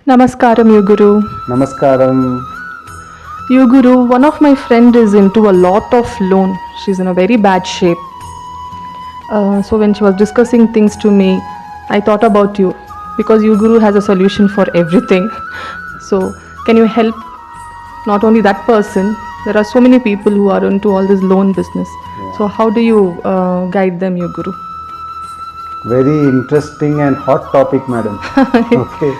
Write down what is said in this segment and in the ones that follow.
Namaskaram, Yuguru. Namaskaram. Yuguru, one of my friend is into a lot of loan. She's in a very bad shape. So when she was discussing things to me, I thought about you because Yuguru has a solution for everything. So can you help not only that person? There are so many people who are into all this loan business. Yeah. So how do you guide them, Yuguru? Very interesting and hot topic, madam. Okay.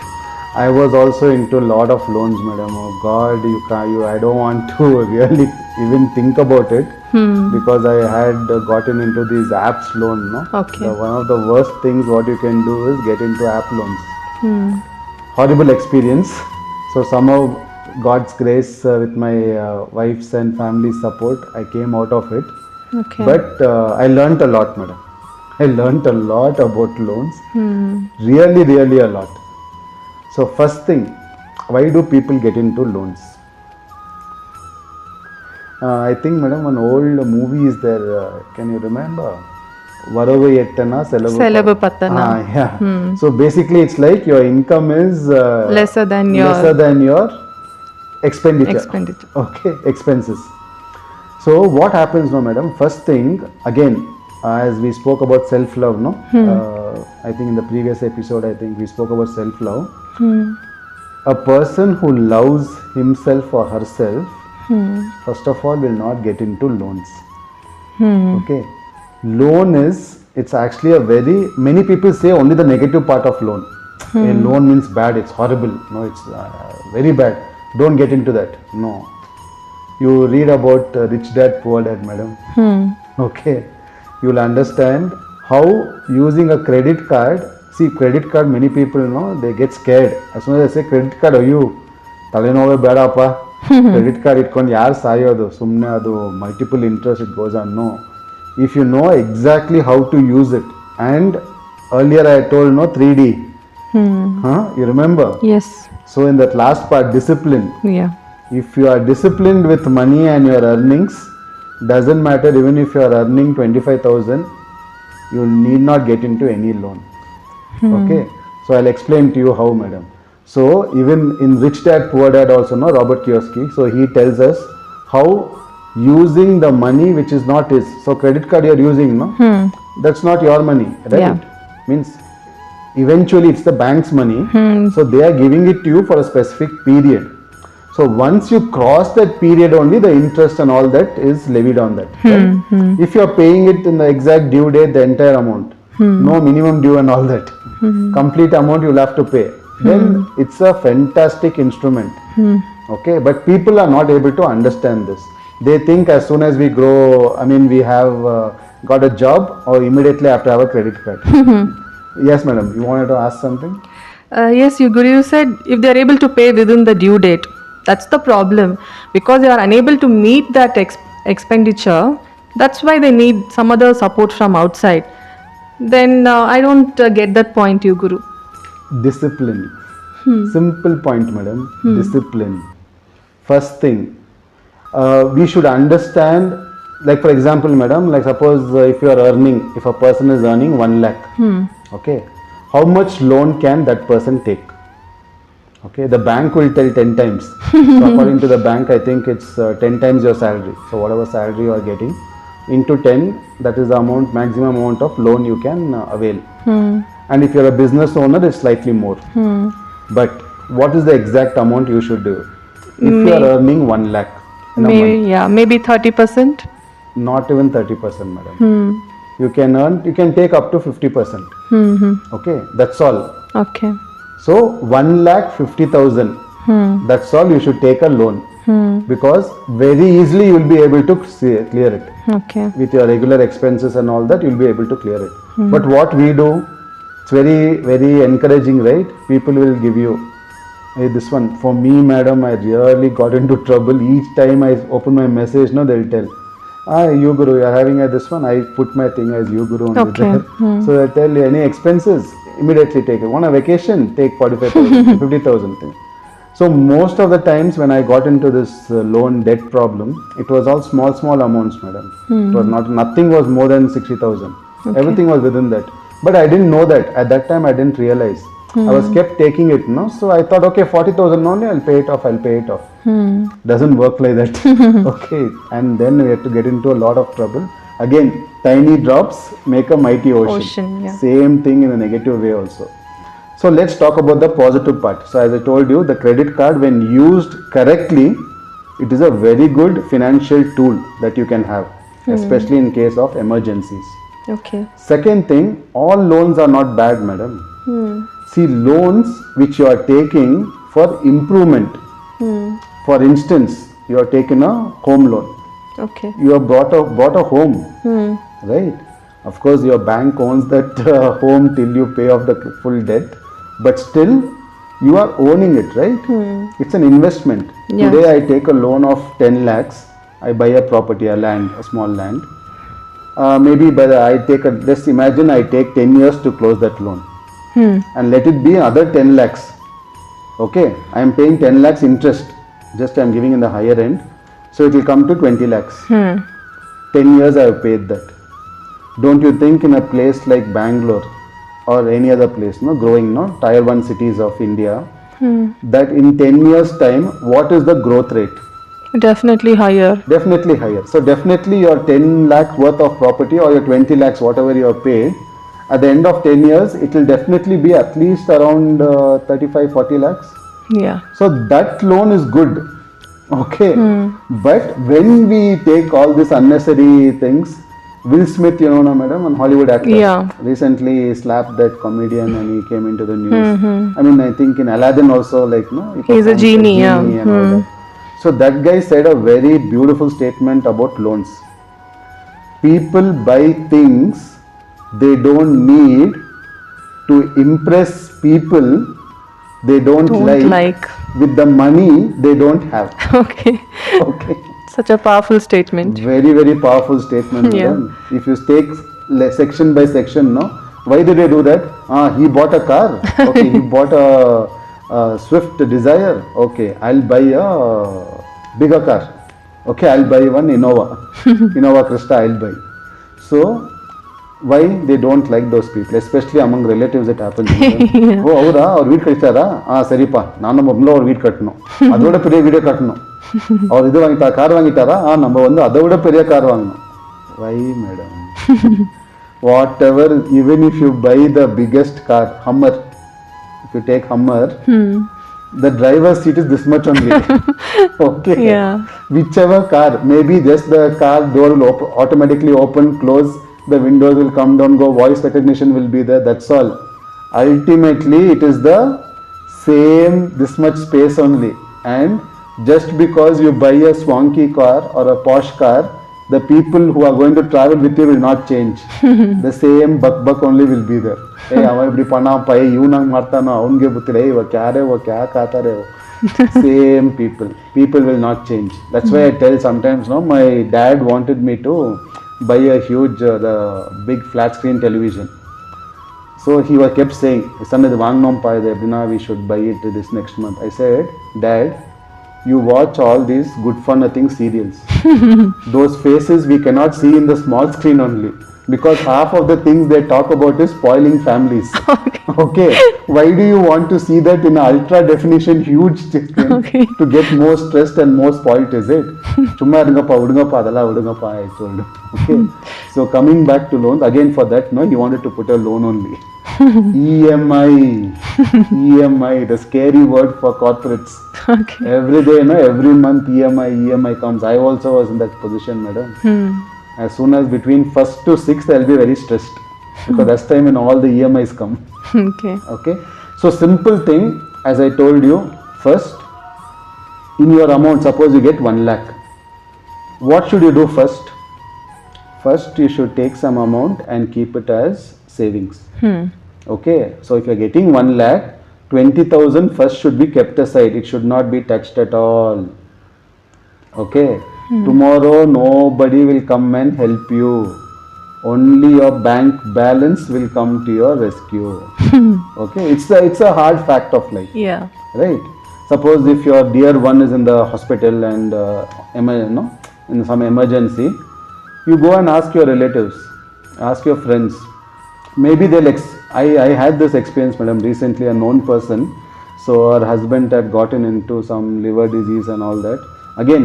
I was also into a lot of loans, madam. Oh God, I don't want to really even think about it because I had gotten into these apps loan. No. Okay. One of the worst things what you can do is get into app loans. Horrible experience. So somehow God's grace with my wife's and family support, I came out of it. Okay. But I learnt a lot, madam. I learnt a lot about loans. Really, really a lot. So first thing, why do people get into loans? I think, madam, one old movie is there. Can you remember? Varavu Ettana Selavu Pattana. Yeah. So basically, it's like your income is Lesser than your expenditure. Okay, expenses. So what happens now, madam? First thing, again, as we spoke about self-love, no? I think in the previous episode, I think we spoke about self-love. A person who loves himself or herself, first of all, will not get into loans. Okay. Loan is, it's actually many people say only the negative part of loan. A loan means bad, it's horrible. No, it's very bad. Don't get into that. No. You read about Rich Dad, Poor Dad, madam. Okay. You will understand how using a credit card, see credit card, many people know, they get scared. As soon as I say credit card, talenove bedappa, credit card itkondu yaar sayodu, sumne adu multiple interest it goes on. No. If you know exactly how to use it, and earlier I told 3D. You remember? Yes. So in that last part, discipline. Yeah. If you are disciplined with money and your earnings, doesn't matter even if you are earning 25,000, you need not get into any loan. Okay. So I'll explain to you how, madam. So even in Rich Dad Poor Dad also, no, Robert Kiyosaki. So he tells us how using the money which is not his. So credit card you're using, no, that's not your money, right? Yeah. Means eventually it's the bank's money. So they are giving it to you for a specific period. So once you cross that period only, the interest and all that is levied on that. Right? If you are paying it in the exact due date, the entire amount, no minimum due and all that, complete amount you'll have to pay. Then it's a fantastic instrument. Okay, but people are not able to understand this. They think as soon as we grow, we have got a job or immediately have to have a credit card. Yes, madam, you wanted to ask something? Yes, you said if they are able to pay within the due date. That's the problem. Because they are unable to meet that expenditure, that's why they need some other support from outside. Then I don't get that point, Guru. Discipline. Simple point, madam. Discipline. First thing, we should understand, like for example, madam, like suppose if a person is earning 1 lakh, okay, how much loan can that person take? Okay, the bank will tell 10 times. So according to the bank, I think it's 10 times your salary. So whatever salary you are getting, into 10, that is the amount, maximum amount of loan you can avail. And if you're a business owner, it's slightly more. But what is the exact amount you should do? If you are earning 1 lakh in a month, maybe 30%. not even 30%, madam. You can take up to 50%. Okay, that's all. Okay. So 1,50,000. That's all you should take a loan. Because very easily you will be able to clear it. Okay. With your regular expenses and all that, you will be able to clear it. But what we do, it's very, very encouraging, right? People will give you, hey, this one. For me, madam, I really got into trouble. Each time I open my message, they'll tell, Yuguru, you're having this one. I put my thing as Yuguru only there. So they'll tell you any expenses, immediately take it. Want a vacation? Take 45,000, 50,000 thing. So most of the times when I got into this loan debt problem, it was all small amounts, madam. It was nothing was more than 60,000. Okay. Everything was within that. But I didn't know that. At that time, I didn't realize. I was kept taking it, no. So I thought, okay, 40,000 only, I'll pay it off. Doesn't work like that. Okay, and then we had to get into a lot of trouble. Again, tiny drops make a mighty ocean. Yeah. Same thing in a negative way also. So let's talk about the positive part. So as I told you, the credit card, when used correctly, it is a very good financial tool that you can have, especially in case of emergencies. Okay. Second thing, all loans are not bad, madam. See, loans which you are taking for improvement. For instance, you are taking a home loan. Okay. You have bought a home, right? Of course, your bank owns that home till you pay off the full debt, but still you are owning it, right? It's an investment. Yes. Today I take a loan of 10 lakhs. I buy a property, a small land. Maybe just imagine I take 10 years to close that loan. And let it be another 10 lakhs. Okay, I am paying 10 lakhs interest. Just I am giving in the higher end. So it will come to 20 lakhs. 10 years I have paid that. Don't you think in a place like Bangalore or any other place, growing, tier 1 cities of India, that in 10 years time, what is the growth rate? Definitely higher. Definitely higher. So definitely your 10 lakh worth of property or your 20 lakhs, whatever you have paid, at the end of 10 years, it will definitely be at least around 35-40 lakhs. Yeah. So that loan is good. Okay. But when we take all these unnecessary things, Will Smith, madam, an Hollywood actor, Yeah. recently slapped that comedian and he came into the news. I mean, I think in Aladdin also, he He's a performed genie, yeah. and all that. So that guy said a very beautiful statement about loans. People buy things they don't need to impress people they don't like with the money they don't have. Okay. Okay. Such a powerful statement. Very, very powerful statement, madam. If you take section by section, why did I do that? He bought a car. Okay, he bought a Swift Desire. Okay, I'll buy a bigger car. Okay, I'll buy one Innova. Innova Krista, I'll buy. So, why they don't like those people, especially among relatives it happens. Oh, ಅವರಾ ಅವ್ರು வீடு கட்டிட்டாரா சரிப்பா நானும் ಮೊದಲು ಅವ್ರು வீடு கட்டணும் அதோட பெரிய வீடே கட்டணும் அவர் இது வாங்கிட்டா கார் வாங்கிட்டாரா நம்ம வந்து அதை விட பெரிய கார் வாங்கணும். Why, madam? Whatever, even if you buy the biggest car, Hummer, if you take Hummer, the driver's seat is this much only. Okay. Yeah. Whichever car, maybe just the car door will automatically open, close, the windows will come down, go, voice recognition will be there, that's all. Ultimately, it is the same, this much space only. And just because you buy a swanky car or a posh car, the people who are going to travel with you will not change. The same buck only will be there. Hey, avan ipdi panna pai ivnang martano avnge buttile iva kyare wo kya kaatare wo. Same people will not change. That's why I tell sometimes, my dad wanted me to buy a huge the big flat screen television. So he was kept saying, son, idu vaangnom pa idu eppdina we should buy it this next month. I said, Dad, you watch all these good for nothing serials. Those faces we cannot see in the small screen only, because half of the things they talk about is spoiling families. Okay. Why do you want to see that in ultra definition huge screen? Okay. To get more stressed and more spoiled, is it? Chumma udungappa adala udungappa, I told. Okay. So coming back to loans, again for that, he wanted to put a loan only. EMI, the scary word for corporates. Okay. Every day, every month EMI comes. I also was in that position, madam. As soon as between 1st to 6th, I'll be very stressed, because that's time when all the EMIs come. Okay. So simple thing, as I told you, first, in your amount, suppose you get 1 lakh. What should you do first? First, you should take some amount and keep it as savings. Okay. So if you're getting 1 lakh, 20,000 first should be kept aside. It should not be touched at all. Okay. Tomorrow nobody will come and help you. Only your bank balance will come to your rescue. Okay. It's a hard fact of life. Yeah. Right. Suppose if your dear one is in the hospital and in some emergency, you go and ask your relatives, ask your friends. Maybe they'll I had this experience, madam, recently, a known person. So her husband had gotten into some liver disease and all that. Again,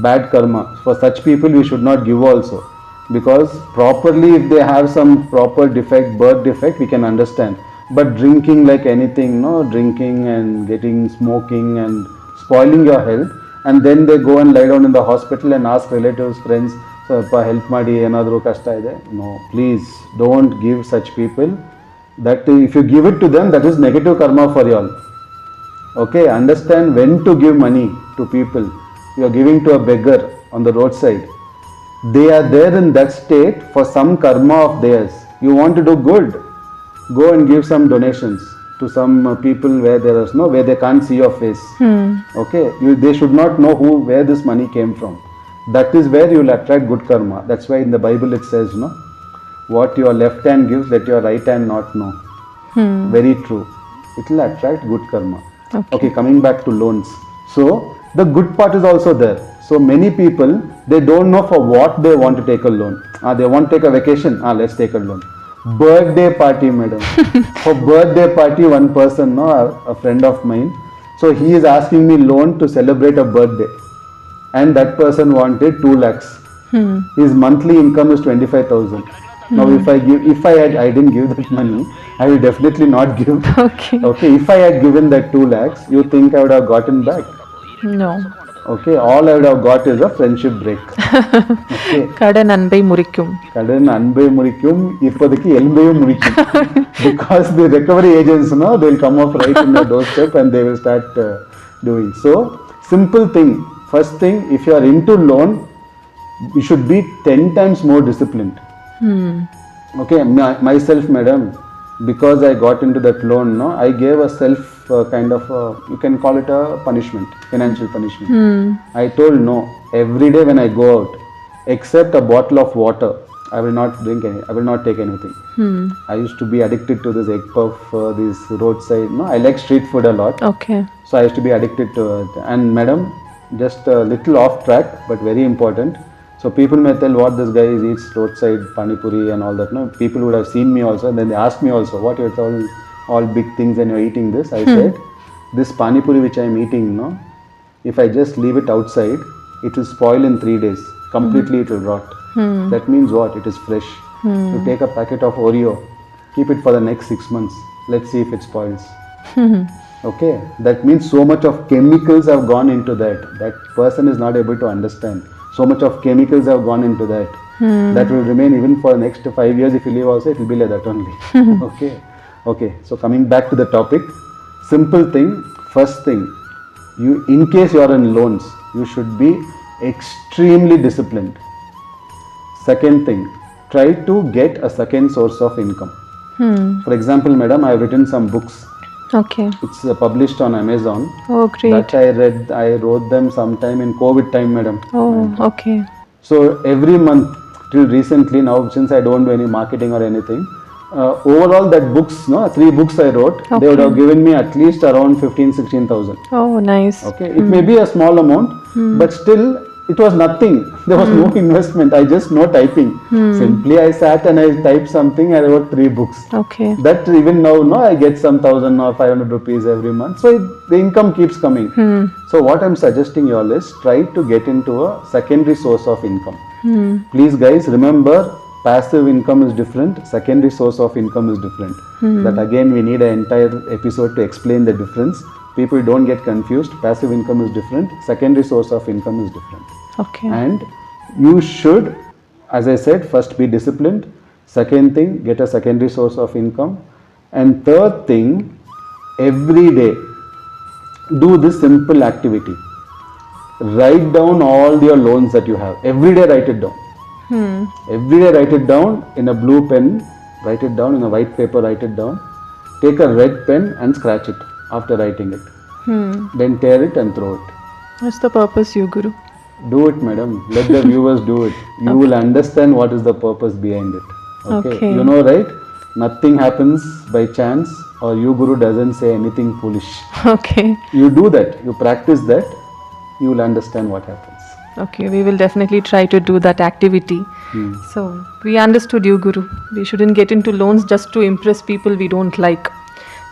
bad karma. For such people, we should not give also. Because properly, if they have some proper defect, birth defect, we can understand. But drinking like anything, no, drinking and getting smoking and spoiling your health, and then they go and lie down in the hospital and ask relatives, friends, ಸ್ವಲ್ಪ help ಮಾಡಿ ಏನಾದರೂ ಕಷ್ಟ ಇದೆ. No, please don't give such people. That if you give it to them, that is negative karma for you all. Okay, understand when to give money to people. You are giving to a beggar on the roadside. They are there in that state for some karma of theirs. You want to do good, go and give some donations to some people where there is no, where they can't see your face. Okay, they should not know where this money came from. That is where you will attract good karma. That's why in the Bible it says, no, what your left hand gives, let your right hand not know. Very true. It will attract good karma. Okay, coming back to loans. So the good part is also there. So many people, they don't know for what they want to take a loan. They want to take a vacation. Let's take a loan. Birthday party, madam. For birthday party, one person, no, a friend of mine. So he is asking me loan to celebrate a birthday. And that person wanted 2 lakhs. His monthly income is 25,000. Now if I didn't give that money, I will definitely not give. Okay, if I had given that 2 lakhs, you think I would have gotten back? No. Okay, all I would have got is a friendship break. Okay. கடன் அன்பை முறிக்கும். கடன் அன்பை முறிக்கும், இப்போதைக்கு எலும்பையும் முறிக்கும். Because the recovery agents, no, they will come up right in the doorstep and they will start doing. So, simple thing. First thing, if you are into loan, you should be 10 times more disciplined. Okay, myself, madam, because I got into that loan, no, I gave a self kind of, you can call it a punishment, financial punishment. I told no, every day when I go out, except a bottle of water, I will not drink any, I will not take anything. I used to be addicted to this egg puff, this roadside, no, I like street food a lot. Okay. So I used to be addicted to it. And madam, just a little off track, but very important. So people may tell what this guy eats roadside pani puri and all that. No, people would have seen me also, and then they asked me also, what you're all big things and you're eating this. I said, this pani puri which I'm eating, no, if I just leave it outside, it will spoil in 3 days. Completely it will rot. That means what? It is fresh. You take a packet of Oreo, keep it for the next 6 months. Let's see if it spoils. Okay, that means so much of chemicals have gone into that. That person is not able to understand. So much of chemicals have gone into that. That will remain even for the next 5 years. If you leave also, it will be like that only. Okay. So coming back to the topic, simple thing. First thing, in case you are in loans, you should be extremely disciplined. Second thing, try to get a second source of income. For example, madam, I have written some books. Okay. It's published on Amazon. Oh, great. That I wrote them sometime in COVID time, madam. Oh, okay. So every month till recently, now since I don't do any marketing or anything, overall that books, no, 3 books I wrote, they would have given me at least around 15,000-16,000. Oh, nice. Okay, it may be a small amount, but still it was nothing. There was no investment. I just no typing. Simply I sat and I typed something. I wrote 3 books. Okay. That even now, no, I get some 1,000 or 500 rupees every month. So the income keeps coming. So what I'm suggesting you all is try to get into a secondary source of income. Please guys, remember, passive income is different, secondary source of income is different. That again we need an entire episode to explain the difference. People don't get confused. Passive income is different, secondary source of income is different. Okay. And you should, as I said, first be disciplined. Second thing, get a secondary source of income. And third thing, every day do this simple activity. Write down all your loans that you have. Every day write it down. Every day write it down in a blue pen, write it down in a white paper, write it down. Take a red pen and scratch it after writing it. Then tear it and throw it. What's the purpose, you Guru? Do it, madam. Let the viewers do it. You will understand what is the purpose behind it. Okay. You know, right? Nothing happens by chance, or you Guru doesn't say anything foolish. Okay. You do that. You practice that. You will understand what happens. Okay, we will definitely try to do that activity. So we understood you, Guru. We shouldn't get into loans just to impress people we don't like.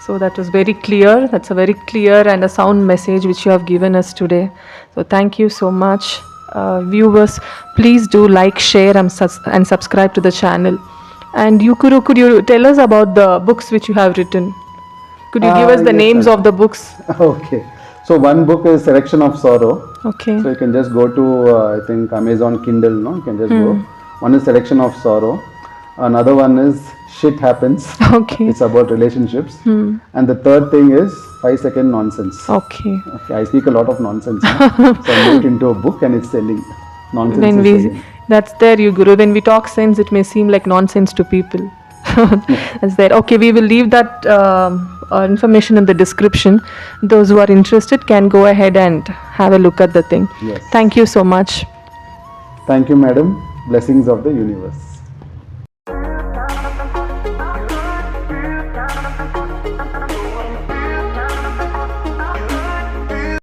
So that was very clear. That's a very clear and a sound message which you have given us today. So thank you so much. Viewers, please do like, share, and subscribe to the channel. And you, Guru, could you tell us about the books which you have written? Could you give us the Yes, names sir. of the books? Okay. So one book is Selection of Sorrow. Okay. So you can just go to I think Amazon Kindle. No, you can just go. One is Selection of Sorrow. Another one is Shit Happens. Okay. It's about relationships. And the third thing is 5-second nonsense. Okay. Okay, I speak a lot of nonsense. No? So I made it into a book and it's selling. Nonsense When is we, selling. that's there, you, Guru. When we talk sense, it may seem like nonsense to people. That's there. Okay, we will leave that information in the description. Those who are interested can go ahead and have a look at the thing. Yes. Thank you so much. Thank you, madam. Blessings of the universe.